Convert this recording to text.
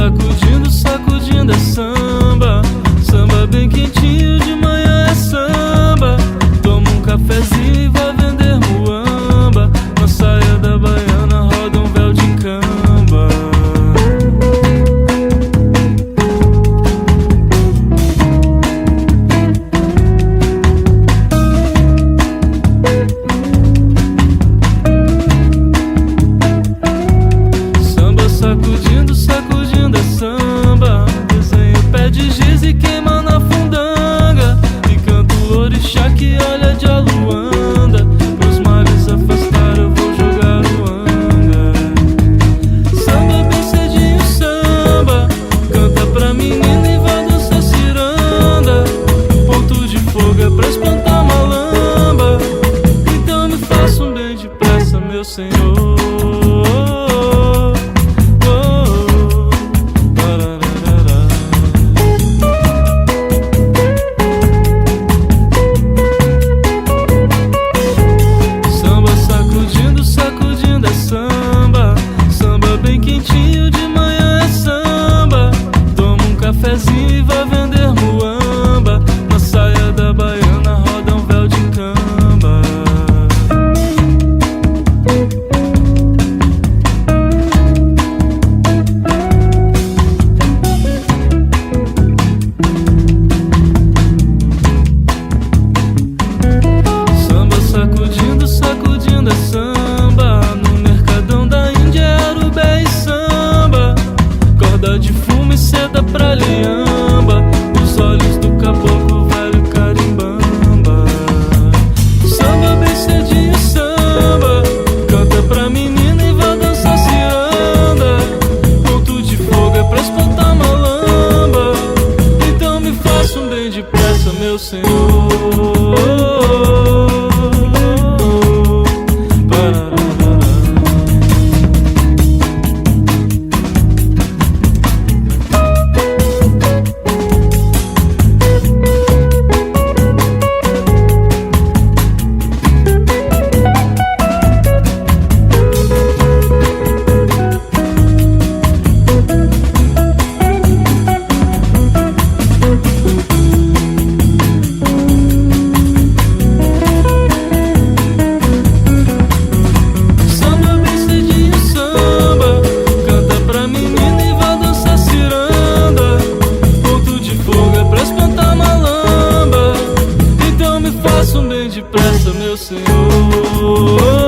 sacudindo, sacudindo é samba. Samba bem quentinho, de manhã é samba. Toma um cafezinho e vai vender muamba. Na saia da baiana roda um véu de camba. Samba sacudindo, sacudindo é samba. Desenha o pé de giz e queima na fundanga. E canto o orixá que olha de aluanda. Os males afastar eu vou jogar o anga. Samba bem cedinho, samba. Canta pra menina e vai dançar ciranda. Ponto de fogo é pra espantar malamba. Então me faça um bem depressa, meu senhor. Sacudindo é samba. Samba bem quentinho, de manhã é samba. Toma um cafezinho e vai vender muamba. Na saia da baiana roda um véu de camba. Samba sacudindo, sacudindo é samba. No mercadão da Índia é arubé e samba. Corda de fumo e seda pra liamba. Os olhos do caboclo velho carimbamba. Samba bem cedinho, samba. Canta pra menina e vai dançar ciranda. Ponto de fogo é pra espantar malamba. Então me faça um bem depressa, meu senhor. Um bem depressa, meu senhor.